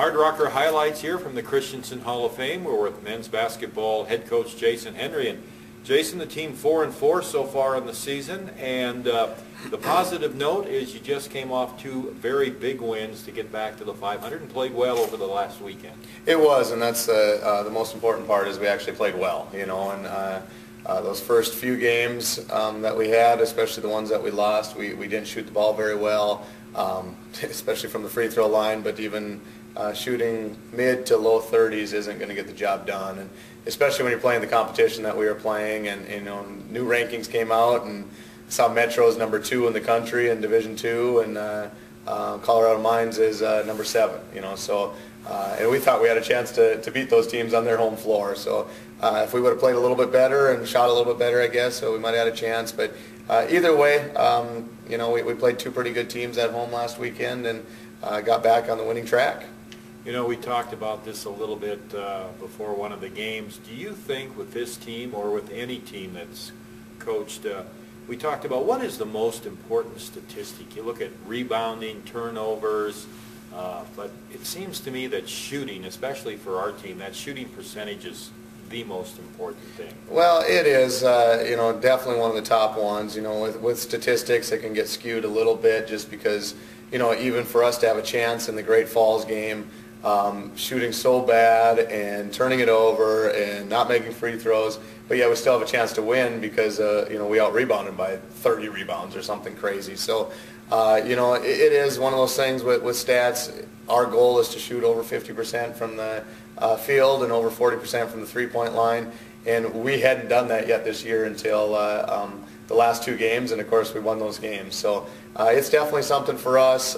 Hardrocker highlights here from the Christensen Hall of Fame. We're with men's basketball head coach Jason Henry. And Jason, the team 4-4 so far in the season, and the positive note is you just came off two very big wins to get back to the 500 and played well over the last weekend. It was, and that's the most important part is we actually played well, you know, and those first few games that we had, especially the ones that we lost, we didn't shoot the ball very well, especially from the free throw line, but even shooting mid to low 30s isn't going to get the job done, and especially when you're playing the competition that we were playing, and you know, new rankings came out, and saw Metro's #2 in the country in Division II, and Colorado Mines is #7. You know, so and we thought we had a chance to beat those teams on their home floor. So if we would have played a little bit better and shot a little bit better, I guess, so we might have had a chance. But either way, you know, we played two pretty good teams at home last weekend and got back on the winning track. You know, we talked about this a little bit before one of the games. Do you think with this team or with any team that's coached, we talked about what is the most important statistic? You look at rebounding, turnovers, but it seems to me that shooting, especially for our team, that shooting percentage is the most important thing. Well, it is, you know, definitely one of the top ones. You know, with statistics, it can get skewed a little bit just because, you know, even for us to have a chance in the Great Falls game, shooting so bad and turning it over and not making free throws, but yeah, we still have a chance to win because you know, we out-rebounded by 30 rebounds or something crazy. So you know, it is one of those things with stats. Our goal is to shoot over 50% from the field and over 40% from the three-point line, and we hadn't done that yet this year until the last two games, and of course we won those games. So it's definitely something for us.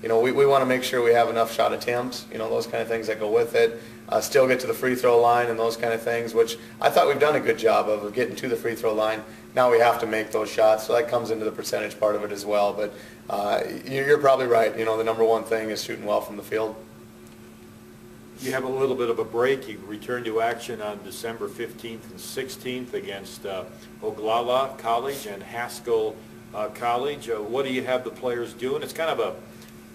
You know, we want to make sure we have enough shot attempts, you know, those kind of things that go with it. Still get to the free throw line and those kind of things, which I thought we've done a good job of getting to the free throw line. Now we have to make those shots, so that comes into the percentage part of it as well. But you're probably right. You know, the number one thing is shooting well from the field. You have a little bit of a break. You return to action on December 15th and 16th against Oglala College and Haskell College. What do you have the players doing? It's kind of a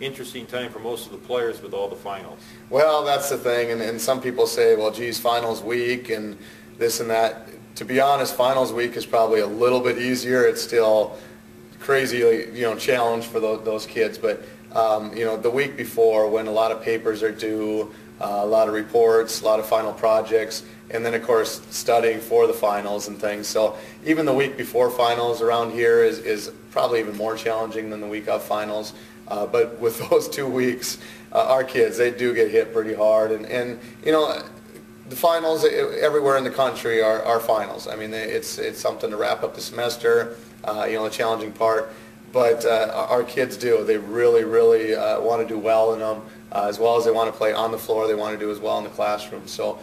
interesting time for most of the players with all the finals. Well, that's the thing, and some people say, well, geez, finals week and this and that. To be honest, finals week is probably a little bit easier. It's still crazy, you know, challenge for those kids, but you know, the week before, when a lot of papers are due, a lot of reports, a lot of final projects, and then of course studying for the finals and things. So even the week before finals around here is probably even more challenging than the week of finals. But with those 2 weeks, our kids, they do get hit pretty hard. And you know, the finals everywhere in the country are finals. I mean, it's something to wrap up the semester, you know, the challenging part. But our kids do. They really, really want to do well in them. As well as they want to play on the floor, they want to do as well in the classroom. So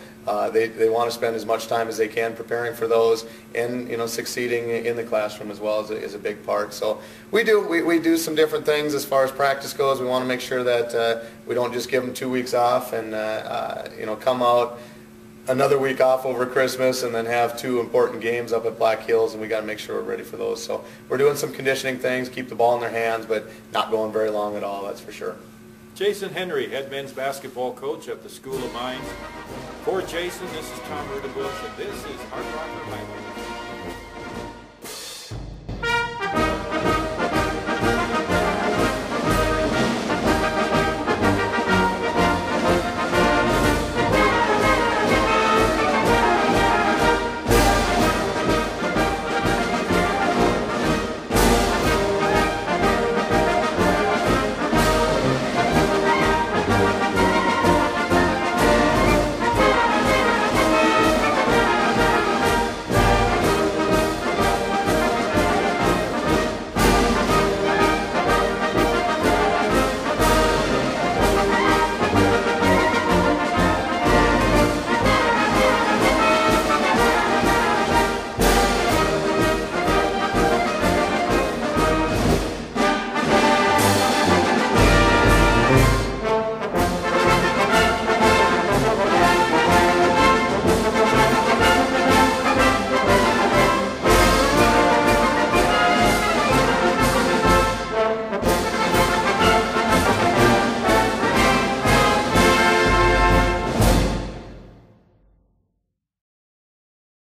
they want to spend as much time as they can preparing for those, and you know, succeeding in the classroom as well is a big part. So we do some different things as far as practice goes. We want to make sure that we don't just give them 2 weeks off and you know, come out another week off over Christmas and then have two important games up at Black Hills, and we got to make sure we're ready for those. So we're doing some conditioning things, keep the ball in their hands, but not going very long at all, that's for sure. Jason Henry, head men's basketball coach at the School of Mines. For Jason, this is Tom Rudabush, and this is Hardrocker Highlights.